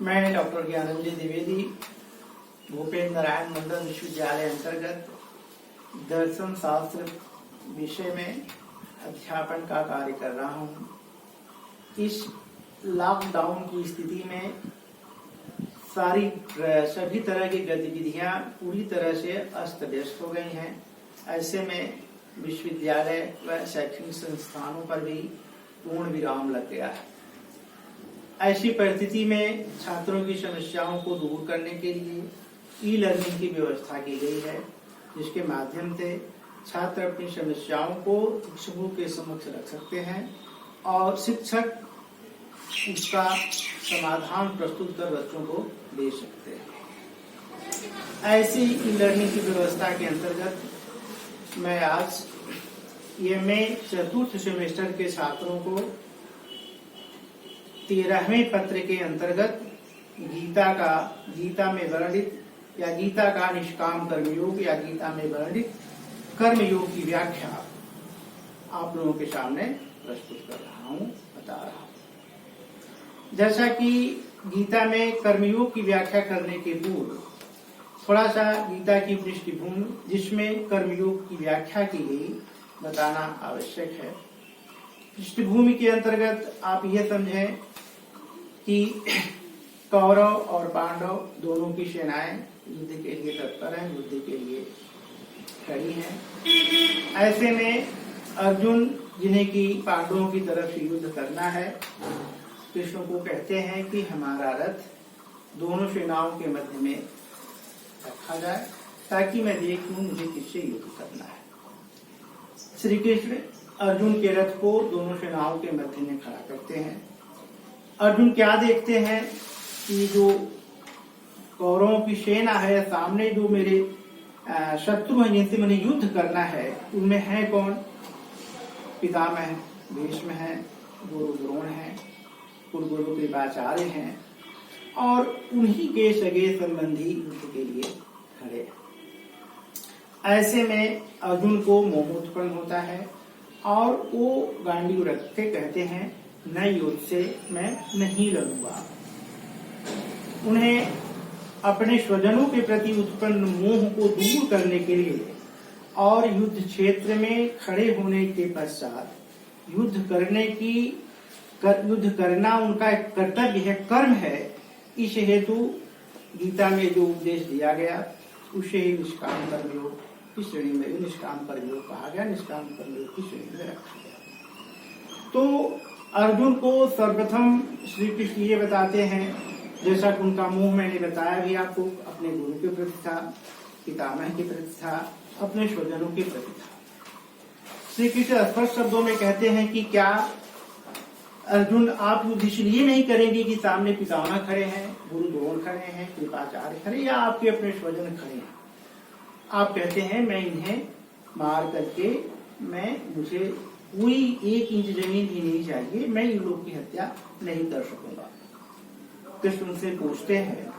मैं डॉक्टर ज्ञानंजय द्विवेदी भूपेन्द्र नारायण मंडल विश्वविद्यालय अंतर्गत दर्शन शास्त्र विषय में अध्यापन का कार्य कर रहा हूँ। इस लॉकडाउन की स्थिति में सभी तरह की गतिविधियां पूरी तरह से अस्त व्यस्त हो गई हैं। ऐसे में विश्वविद्यालय व शैक्षणिक संस्थानों पर भी पूर्ण विराम लग गया है। ऐसी परिस्थिति में छात्रों की समस्याओं को दूर करने के लिए ई लर्निंग की व्यवस्था की गई है, जिसके माध्यम से छात्र अपनी समस्याओं को शिक्षकों के समक्ष रख सकते हैं और शिक्षक उसका समाधान प्रस्तुत कर बच्चों को दे सकते हैं। ऐसी ई लर्निंग की व्यवस्था के अंतर्गत मैं आज एमए चतुर्थ सेमेस्टर के छात्रों को 13वें पत्र के अंतर्गत गीता में वर्णित या गीता का निष्काम कर्मयोग या गीता में वर्णित कर्मयोग की व्याख्या आप लोगों के सामने प्रस्तुत कर रहा हूँ, बता रहा हूँ। जैसा कि गीता में कर्मयोग की व्याख्या करने के पूर्व थोड़ा सा गीता की पृष्ठभूमि जिसमें कर्मयोग की व्याख्या की गई बताना आवश्यक है। पृष्ठभूमि के अंतर्गत आप यह समझें कि कौरव और पांडव दोनों की सेनाएं युद्ध के लिए तत्पर हैं, युद्ध के लिए खड़ी हैं। ऐसे में अर्जुन, जिन्हें की पांडवों की तरफ से युद्ध करना है, कृष्ण को कहते हैं कि हमारा रथ दोनों सेनाओं के मध्य में रखा जाए ताकि मैं देखूं मुझे किससे युद्ध करना है। श्री कृष्ण अर्जुन के रथ को दोनों सेनाओं के मध्य में खड़ा करते हैं। अर्जुन क्या देखते हैं कि जो कौरवों की सेना है, सामने जो मेरे शत्रु हैं जिनसे मैंने युद्ध करना है, उनमें है कौन? पितामह भीष्म है, गुरु द्रोण है, कुलगुरु कृपाचार्य हैं और उन्हीं के सगे संबंधी युद्ध के लिए खड़े। ऐसे में अर्जुन को मोह उत्पन्न होता है और वो गांडीव रख के कहते हैं न युद्ध से मैं नहीं लड़ूंगा। उन्हें अपने स्वजनों के प्रति उत्पन्न मोह को दूर करने के लिए और युद्ध क्षेत्र में खड़े होने के पश्चात युद्ध करना उनका एक कर्तव्य है, कर्म है। इस हेतु गीता में जो उपदेश दिया गया उसे ही निष्काम कर्मयोग की श्रेणी में निष्काम कर्मयोग कहा गया, निष्काम कर्मयोग की श्रेणी में रखा गया। तो अर्जुन को सर्वप्रथम श्री कृष्ण ये बताते हैं, जैसा कि उनका मोह मैंने बताया भी आपको, अपने गुरु के प्रति था, पितामह के प्रति था, अपने स्वजनों के प्रति था। श्री कृष्ण स्पष्ट शब्दों में कहते हैं कि क्या अर्जुन आप युद्ध इसलिए नहीं करेंगे कि सामने पितामह खड़े हैं, गुरु द्रोण खड़े हैं, कृपाचार्य खड़े, या आपके अपने स्वजन खड़े हैं? आप कहते हैं मैं इन्हें मार करके मुझे कोई 1 इंच जमीन भी नहीं चाहिए, मैं इन लोग की हत्या नहीं कर सकूंगा। कृष्ण उनसे पूछते हैं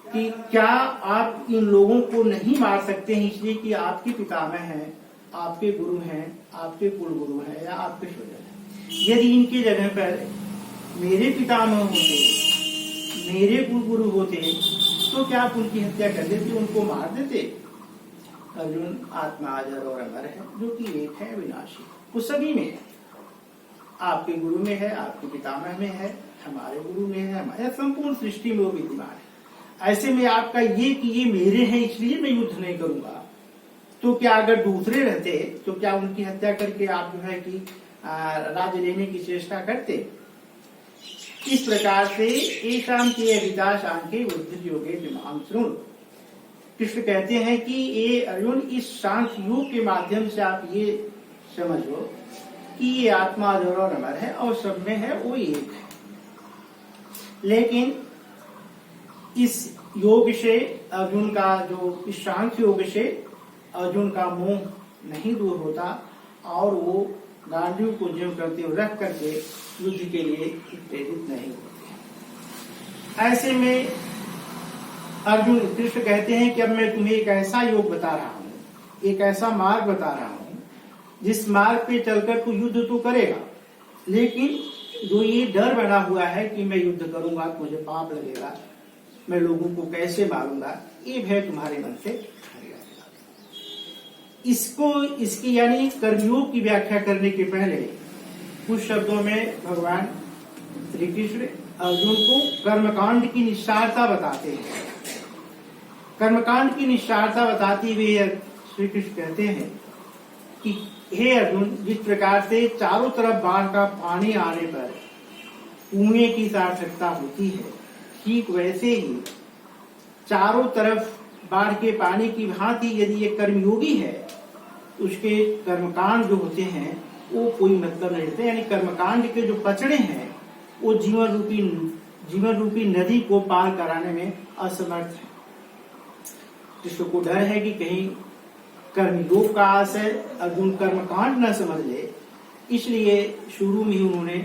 कि क्या आप इन लोगों को नहीं मार सकते हैं इसलिए कि आपके पितामह हैं, आपके गुरु हैं, आपके कुल गुरु हैं या आपके स्वजन हैं? यदि इनके जगह पर मेरे पितामह होते, मेरे कुल गुरु होते, तो क्या आप उनकी हत्या कर देते, उनको मार देते? अर्जुन आत्मा अजर और अमर है, जो कि एक है, विनाशी, वो सभी में है। आपके गुरु में है, आपके पितामह में है, हमारे गुरु में है, हमारे संपूर्ण सृष्टि में वो विद्यमान है। ऐसे में आपका ये कि ये मेरे हैं इसलिए मैं युद्ध नहीं करूंगा, तो क्या अगर दूसरे रहते तो क्या उनकी हत्या करके आप जो है कि राज्य लेने की चेष्टा करते? इस प्रकार से एशाम के विदाशांके बुद्धि योगे विमान श्रुण। कृष्ण कहते हैं कि ये अर्जुन, इस सांख्य योग के माध्यम से आप ये समझो कि ये आत्मा अजर और अमर है और सब में है, वो एक है। लेकिन इस योग से अर्जुन का जो इस सांख्य योग से अर्जुन का मोह नहीं दूर होता और वो गांडीव को ज्यों करते हुए रख करके युद्ध के लिए प्रेरित नहीं होते। ऐसे में अर्जुन, कृष्ण कहते हैं कि अब मैं तुम्हें एक ऐसा योग बता रहा हूँ, एक ऐसा मार्ग बता रहा हूँ जिस मार्ग पे चलकर तू युद्ध तो करेगा, लेकिन जो ये डर बना हुआ है कि मैं युद्ध करूंगा तो मुझे पाप लगेगा, मैं लोगों को कैसे मारूंगा, ये भय तुम्हारे मन से हट जाएगा। इसकी यानी कर्मयोग की व्याख्या करने के पहले कुछ शब्दों में भगवान श्री कृष्ण अर्जुन को कर्मकांड की निस्सारता बताते हैं। कर्मकांड की निस्सारता बताते हुए श्री कृष्ण कहते हैं कि हे अर्जुन, जिस प्रकार से चारों तरफ बाढ़ का पानी आने पर कुएं की सार्थकता होती है, ठीक वैसे ही चारों तरफ बाढ़ के पानी की भांति यदि ये कर्मयोगी है, उसके कर्मकांड जो होते हैं वो कोई मतलब नहीं रहते। यानी कर्मकांड के जो पचड़े हैं वो जीवन रूपी नदी को पार कराने में असमर्थ है। जिसको डर है कि कहीं कर्मयोग का आशय अर्जुन कर्मकांड न समझ ले, इसलिए शुरू में ही उन्होंने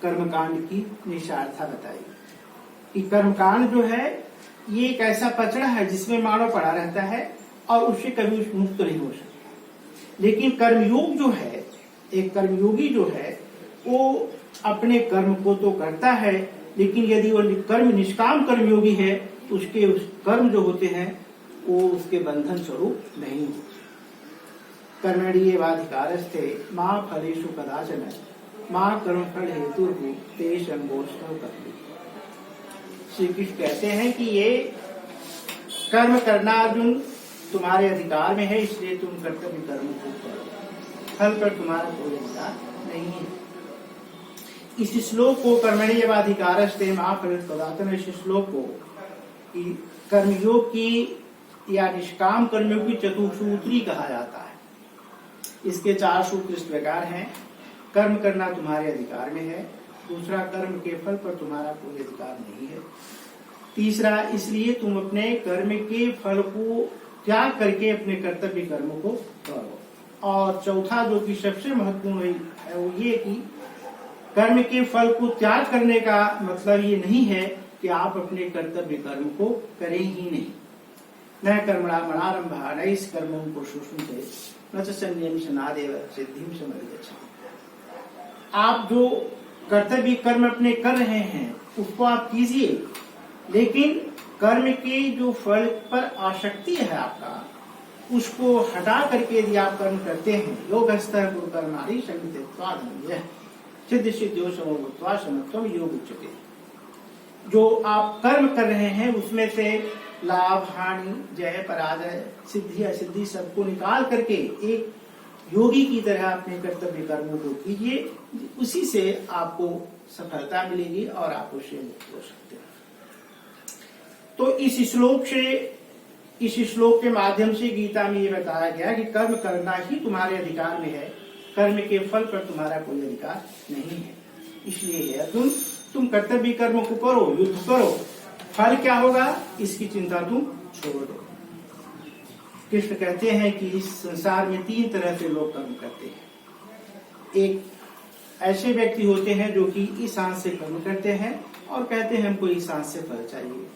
कर्मकांड की निस्सारता बताई कि कर्मकांड जो है ये एक ऐसा पचड़ा है जिसमें मानव पड़ा रहता है और उससे कभी मुक्त नहीं हो सकता। लेकिन कर्मयोग जो है, एक कर्मयोगी जो है वो अपने कर्म को तो करता है, लेकिन यदि वो कर्म निष्काम कर्मयोगी है तो उसके उस कर्म जो होते हैं वो उसके बंधन स्वरूप नहीं होते। कर्मण्येवाधिकारस्ते मां फलेषु कदाचन मां कर्मफल हेतुर्भुः तेषां मोक्षः कर्तव्यः। श्री कृष्ण कहते हैं कि ये कर्म करना अर्जुन तुम्हारे अधिकार में है, इसलिए तुम कर्तव्य कर्म को करो, फल पर तुम्हारा कोई अधिकार नहीं है। इस श्लोक को कर्मण्येवाधिकारस्ते मां फलेषु कदाचन, इस श्लोक को कर्मयोग की या निष्काम कर्मयोग की चतुसूत्री कहा जाता है। इसके 4 सूत्र इस प्रकार हैं। कर्म करना तुम्हारे अधिकार में है। दूसरा, कर्म के फल पर तुम्हारा कोई अधिकार नहीं है। तीसरा, इसलिए तुम अपने कर्म के फल को त्याग करके अपने कर्तव्य कर्म को करो। और चौथा, जो कि सबसे महत्वपूर्ण है, वो ये कि कर्म के फल को त्याग करने का मतलब ये नहीं है कि आप अपने कर्तव्य कर्म को करें ही नहीं। न कर्मणा मनारंभः नैष कर्मं पुरुषोऽश्नुते न च संयम सनादेव सिद्धिं समधिगच्छति। आप जो कर्तव्य कर्म अपने कर रहे हैं उसको आप कीजिए, लेकिन कर्म के जो फल पर आसक्ति है आपका, उसको हटा करके यदि आप कर्म करते हैं, योगस्थः कुरु कर्माणि संयमित्वा धनंजय सिद्ध सिद्ध्यो समोभूत्वा समत्वम योग उच्यते। जो आप कर्म कर रहे हैं उसमें से लाभ हानि, जय पराजय, सिद्धि असिद्धि सबको निकाल करके एक योगी की तरह अपने कर्तव्य कर्मों को कीजिए, उसी से आपको सफलता मिलेगी और आप उससे मुक्त हो सकते हैं। तो इस श्लोक के माध्यम से गीता में ये बताया गया कि कर्म करना ही तुम्हारे अधिकार में है, कर्म के फल पर तुम्हारा कोई अधिकार नहीं है। इसलिए अर्जुन, तुम कर्तव्य कर्म को करो, युद्ध करो, फल क्या होगा इसकी चिंता तुम छोड़ दो। कृष्ण कहते हैं कि इस संसार में 3 तरह से लोग कर्म करते हैं। एक ऐसे व्यक्ति होते हैं जो कि इस सांस से कर्म करते हैं और कहते हैं हमको इस सांस से फल चाहिए।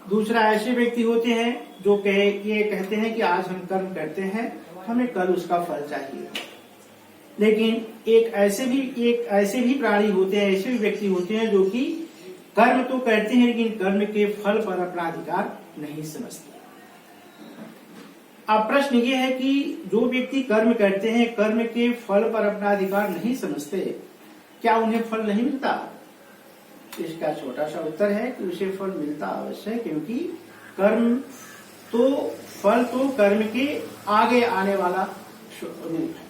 दूसरा, ऐसे व्यक्ति होते हैं जो ये कहते हैं कि आज हम कर्म करते हैं, हमें कल उसका फल चाहिए। लेकिन एक ऐसे भी प्राणी होते हैं, ऐसे भी व्यक्ति होते हैं जो कि कर्म तो करते हैं लेकिन कर्म के फल पर अपना अधिकार नहीं समझते। अब प्रश्न ये है कि जो व्यक्ति कर्म करते हैं, कर्म के फल पर अपना अधिकार नहीं समझते, क्या उन्हें फल नहीं मिलता? इसका छोटा सा उत्तर है कि उसे फल मिलता अवश्य है, क्योंकि फल तो कर्म के आगे आने वाला रूप है।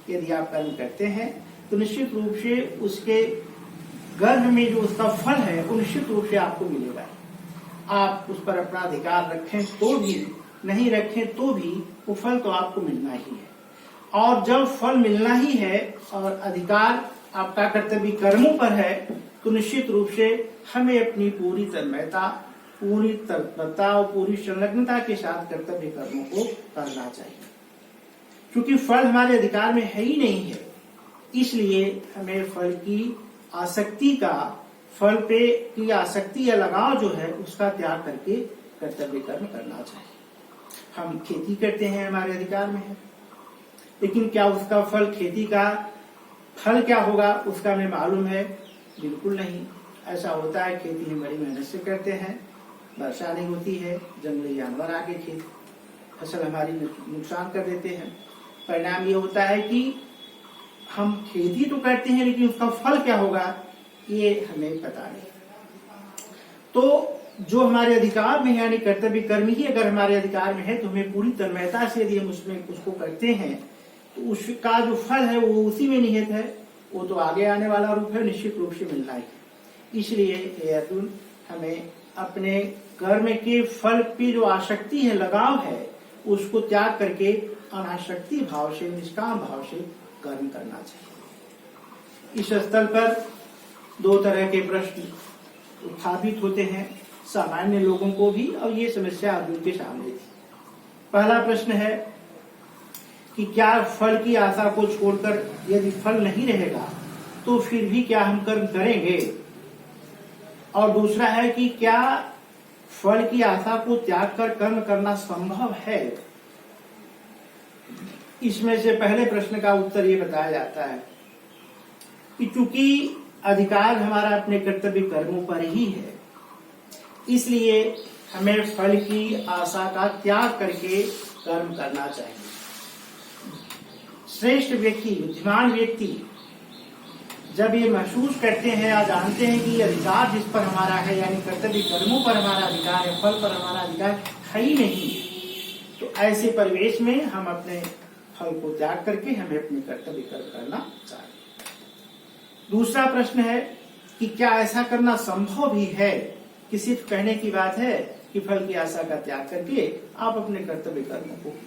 यदि आप कर्म करते हैं तो निश्चित रूप से उसके गर्भ में जो उसका फल है वो निश्चित रूप से आपको मिलेगा। आप उस पर अपना अधिकार रखें तो भी, नहीं रखें तो भी, वो फल तो आपको मिलना ही है। और जब फल मिलना ही है और अधिकार आपका कर्तव्य कर्मों पर है, तो निश्चित रूप से हमें अपनी पूरी तन्मयता, पूरी तत्परता और पूरी संलग्नता के साथ कर्तव्य कर्मों को करना चाहिए। क्योंकि फल हमारे अधिकार में है ही नहीं है, इसलिए हमें फल की आसक्ति या लगाव जो है उसका त्याग करके कर्तव्य कर्म करना चाहिए। हम खेती करते हैं, हमारे अधिकार में है, लेकिन क्या उसका फल, खेती का फल क्या होगा उसका हमें मालूम है? बिल्कुल नहीं। ऐसा होता है, खेती में बड़ी मेहनत से करते हैं, वर्षा नहीं होती है, जंगली जानवर आके खेत फसल हमारी नुकसान कर देते हैं। परिणाम ये होता है कि हम खेती तो करते हैं लेकिन उसका फल क्या होगा ये हमें पता नहीं। तो जो हमारे अधिकार में है यानी कर्तव्य कर्म ही अगर हमारे अधिकार में है तो हमें पूरी तन्मयता से यदि हम उसमें उसको करते हैं तो उसका जो फल है वो उसी में निहित है, वो तो आगे आने वाला रूप है, निश्चित रूप से मिलना ही। इसलिए हे अर्जुन, हमें अपने कर्म के फल की जो आसक्ति है, लगाव है, उसको त्याग करके अनासक्ति भाव से, निष्काम भाव से कर्म करना चाहिए। इस स्थल पर दो तरह के प्रश्न उत्थापित होते हैं, सामान्य लोगों को भी, और ये समस्या अर्जुन के सामने थी। पहला प्रश्न है कि क्या फल की आशा को छोड़कर यदि फल नहीं रहेगा तो फिर भी क्या हम कर्म करेंगे, और दूसरा है कि क्या फल की आशा को त्याग कर कर्म करना संभव है। इसमें से पहले प्रश्न का उत्तर ये बताया जाता है कि चूंकि अधिकार हमारा अपने कर्तव्य कर्मों पर ही है, इसलिए हमें फल की आशा का त्याग करके कर्म करना चाहिए। श्रेष्ठ व्यक्ति, बुद्धिमान व्यक्ति जब ये महसूस करते हैं या जानते हैं कि अधिकार जिस पर हमारा है यानी कर्तव्य कर्मों पर हमारा अधिकार है, फल पर हमारा अधिकार है ही नहीं, तो ऐसे परिवेश में हम अपने फल को त्याग करके हमें अपने कर्तव्य कर्म करना चाहिए। दूसरा प्रश्न है कि क्या ऐसा करना संभव भी है, कि सिर्फ कहने की बात है कि फल की आशा का त्याग करके आप अपने कर्तव्य कर्मों को।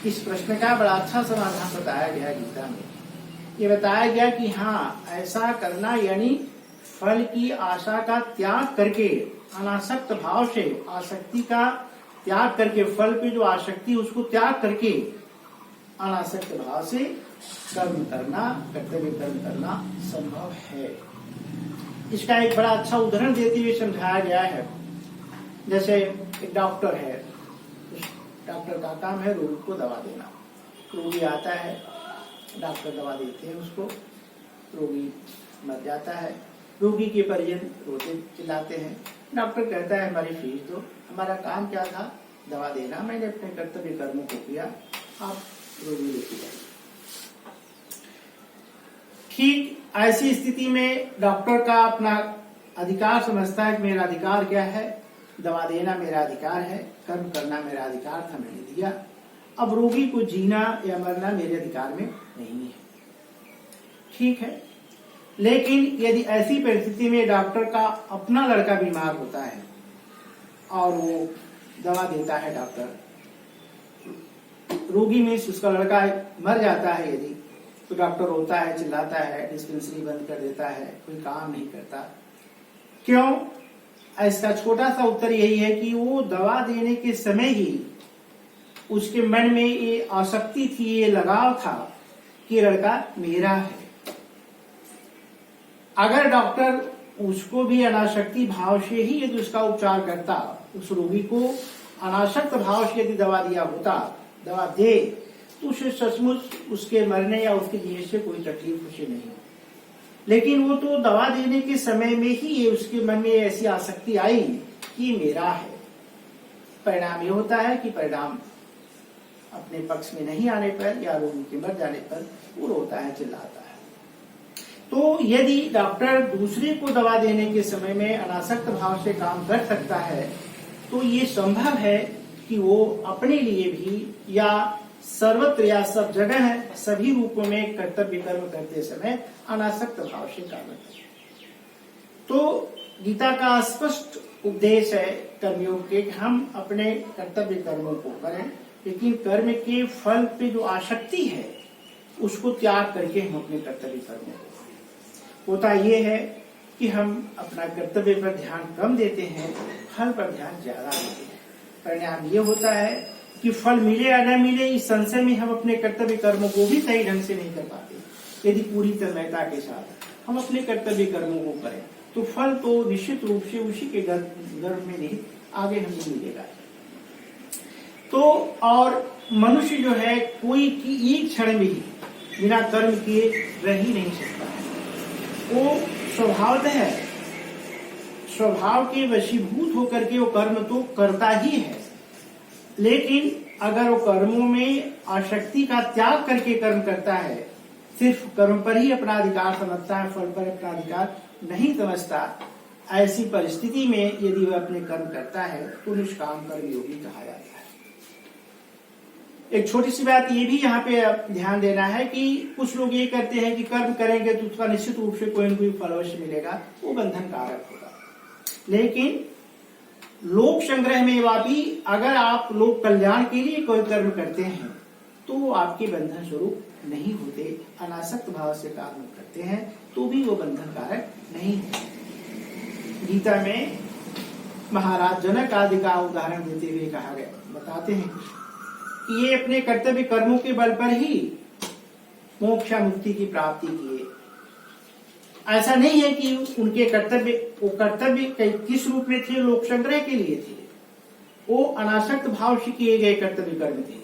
इस प्रश्न का बड़ा अच्छा समाधान बताया गया गीता में। ये बताया गया कि हाँ, ऐसा करना यानी फल की आशा का त्याग करके अनासक्त भाव से, आसक्ति का त्याग करके, फल पे जो आसक्ति उसको त्याग करके अनासक्त भाव से कर्म करना, कर्तव्य कर्म करना संभव है। इसका एक बड़ा अच्छा उदाहरण देते हुए समझाया गया है। जैसे एक डॉक्टर है, डॉक्टर का काम है रोगी को दवा देना। रोगी आता है, डॉक्टर दवा देते हैं उसको, रोगी मर जाता है। रोगी के परिजन रोते चिल्लाते हैं। डॉक्टर कहता है हमारी फीस दो, हमारा काम क्या था, दवा देना, मैंने अपने कर्तव्य कर्मों को किया, आप रोगी लेके जाइए। ठीक ऐसी स्थिति में डॉक्टर का अपना अधिकार समझता है कि मेरा अधिकार क्या है, दवा देना मेरा अधिकार है, कर्म करना मेरा अधिकार था, मैंने दिया। अब रोगी को जीना या मरना मेरे अधिकार में नहीं है। ठीक है, लेकिन यदि ऐसी परिस्थिति में डॉक्टर का अपना लड़का बीमार होता है और वो दवा देता है, डॉक्टर रोगी में उसका लड़का मर जाता है यदि, तो डॉक्टर रोता है, चिल्लाता है, डिस्पेंसरी बंद कर देता है, कोई काम नहीं करता। क्यों? इसका छोटा सा उत्तर यही है कि वो दवा देने के समय ही उसके मन में ये आसक्ति थी, ये लगाव था कि लड़का मेरा है। अगर डॉक्टर उसको भी अनासक्ति भाव से ही यदि उसका उपचार करता, उस रोगी को अनासक्त भाव से यदि दवा दिया होता, दवा दे, तो उसे सचमुच उसके मरने या उसके जीने से कोई तकलीफ उसे नहीं हो। लेकिन वो तो दवा देने के समय में ही ये उसके मन में ऐसी आसक्ति आई कि मेरा है। परिणाम ये होता है कि परिणाम अपने पक्ष में नहीं आने पर या रोगी के मर जाने पर वो रोता है, चिल्लाता है। तो यदि डॉक्टर दूसरे को दवा देने के समय में अनासक्त भाव से काम कर सकता है, तो ये संभव है कि वो अपने लिए भी या सर्वत्र या सब जगह है, सभी रूपों में कर्तव्य कर्म करते समय अनासक्त भाव से कार्य करें। तो गीता का स्पष्ट उपदेश है कर्मयोग के, हम अपने कर्तव्य कर्मों को करें, लेकिन कर्म के फल पे जो आसक्ति है उसको त्याग करके हम अपने कर्तव्य कर्मों को। होता ये है कि हम अपना कर्तव्य पर ध्यान कम देते हैं, फल पर ध्यान ज्यादा देते हैं। परिणाम ये होता है कि फल मिले या न मिले, इस संशय में हम अपने कर्तव्य कर्मों को भी सही ढंग से नहीं कर पाते। यदि पूरी तन्मयता के साथ हम अपने कर्तव्य कर्मों को करें तो फल तो निश्चित रूप से उसी के गर्भ में नहीं आगे हमें मिलेगा। तो और मनुष्य जो है कोई की एक क्षण में ही बिना कर्म किए रह ही नहीं सकता है। वो स्वभावतः स्वभाव के वशीभूत होकर के वो कर्म तो करता ही है, लेकिन अगर वो कर्मों में आसक्ति का त्याग करके कर्म करता है, सिर्फ कर्म पर ही अपना अधिकार समझता है, फल पर अपना अधिकार नहीं समझता, ऐसी परिस्थिति में यदि वह अपने कर्म करता है तो निष्काम कर्म योगी कहा जाता है। एक छोटी सी बात ये भी यहाँ पे ध्यान देना है कि कुछ लोग ये करते हैं कि कर्म करेंगे तो उसका निश्चित रूप से कोई न कोई फल अवश्य मिलेगा, वो बंधन कारक होगा। लेकिन लोक संग्रह में वापी अगर आप लोक कल्याण के लिए कोई कर्म करते हैं तो वो आपके बंधन स्वरूप नहीं होते, अनासक्त भाव से कर्म करते हैं तो भी वो बंधन कारक नहीं है। गीता में महाराज जनक आदि का उदाहरण देते हुए कहा गया, बताते हैं कि ये अपने कर्तव्य कर्मों के बल पर ही मोक्ष मुक्ति की प्राप्ति किए। ऐसा नहीं है कि उनके कर्तव्य किस रूप में थे, लोक संग्रह के लिए थे, वो अनासक्त भाव से किए गए कर्तव्य कर्म थे,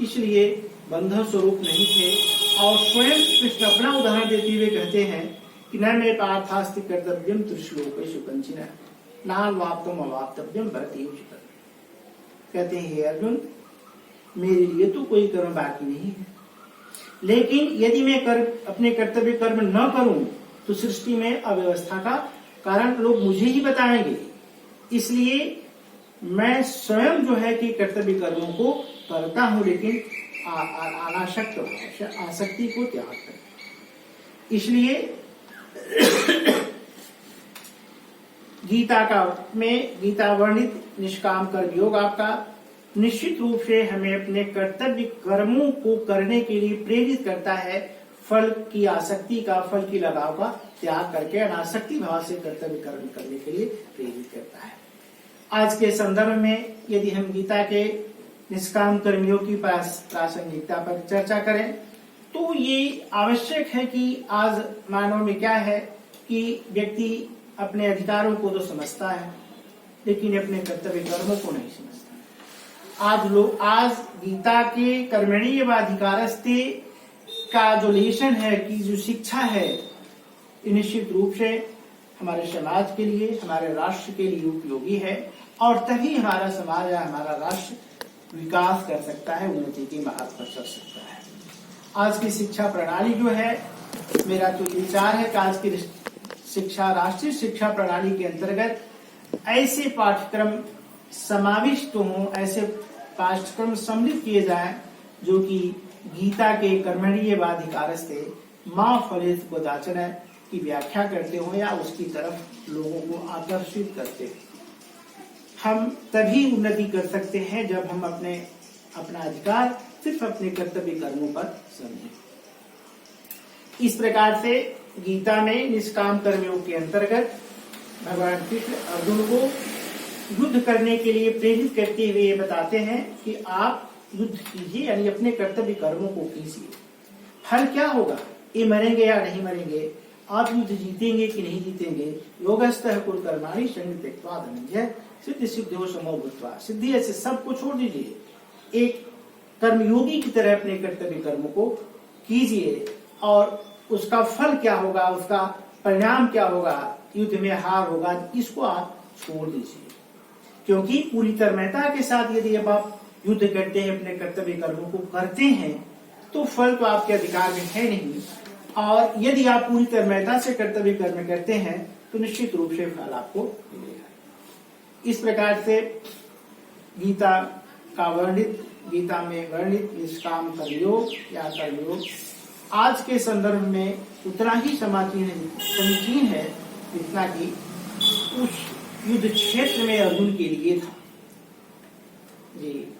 इसलिए बंधन स्वरूप नहीं थे। और स्वयं कृष्ण अपना उदाहरण देते हुए कहते हैं कि न मे पार्थास्ति कर्तव्यम त्रिश्लोकेषु कंचन नान्वाप्तम अवाप्तव्यम भरति उच्यते। कहते हैं हे अर्जुन, मेरे लिए तो कोई कर्म बाकी नहीं है, लेकिन यदि मैं अपने कर्तव्य कर्म न करूं तो सृष्टि में अव्यवस्था का कारण लोग मुझे ही बताएंगे। इसलिए मैं स्वयं जो है कि कर्तव्य कर्मों को करता हूं, लेकिन अनासक्त आसक्ति को त्याग कर। इसलिए गीता वर्णित निष्काम कर्म योग आपका निश्चित रूप से हमें अपने कर्तव्य कर्मों को करने के लिए प्रेरित करता है, फल की आसक्ति का, फल की लगाव का त्याग करके अनासक्ति भाव से कर्तव्य कर्म करने के लिए प्रेरित करता है। आज के संदर्भ में यदि हम गीता के निष्काम कर्मियों की प्रासंगिकता पर चर्चा करें तो ये आवश्यक है कि आज मानव में क्या है कि व्यक्ति अपने अधिकारों को तो समझता है, लेकिन अपने कर्तव्य कर्मों को नहीं समझता। आज गीता के कर्मणीय व अधिकारस्ते का जो लेशन है, कि जो शिक्षा है, निश्चित रूप से हमारे समाज के लिए, हमारे राष्ट्र के लिए उपयोगी है, और तभी हमारा समाज या हमारा राष्ट्र विकास कर सकता है, उन्नति के मार्ग पर चल सकता है। आज की शिक्षा प्रणाली जो है, मेरा तो विचार है कि आज की शिक्षा, राष्ट्रीय शिक्षा प्रणाली के अंतर्गत ऐसे पाठ्यक्रम समाविष्ट हों, ऐसे पाठ्यक्रम सम्मिलित किए जाएं जो कि गीता के कर्मणीय व अधिकारस्ते मां फलेत पदाचन की व्याख्या करते हो या उसकी तरफ लोगों को आकर्षित करते हो। हम तभी उन्नति कर सकते हैं जब हम अपना अधिकार सिर्फ अपने कर्तव्य कर्मों पर समझें। इस प्रकार से गीता में निष्काम कर्मियों के अंतर्गत भगवान कृष्ण अर्जुन को युद्ध करने के लिए प्रेरित करते हुए ये बताते हैं कि आप युद्ध कीजिए, यानी अपने कर्तव्य कर्मों को कीजिए। फल क्या होगा, ये मरेंगे या नहीं मरेंगे, आप युद्ध जीतेंगे कि नहीं जीतेंगे, योगस्थः कुरु कर्माणि संग त्यक्त्वा धनंजय सिद्धि सिद्धो समो भूत्वा। सिद्धि ऐसे सब को छोड़ दीजिए, एक कर्मयोगी की तरह अपने कर्तव्य कर्मों को कीजिए, और उसका फल क्या होगा, उसका परिणाम क्या होगा, युद्ध में हार होगा, इसको आप छोड़ दीजिए। क्योंकि पूरी तन्मयता के साथ यदि अब आप युद्ध करते हैं, अपने कर्तव्य कर्मों को करते हैं, तो फल तो आपके अधिकार में है नहीं, और यदि आप पूरी तन्मयता से कर्तव्य कर्म करते हैं तो निश्चित रूप से फल आपको मिलेगा। इस प्रकार से गीता में वर्णित निष्काम कर्मयोग या कर्मयोग आज के संदर्भ में उतना ही समीचीन है जितना कि उस युद्ध क्षेत्र में अर्जुन के लिए था। जी।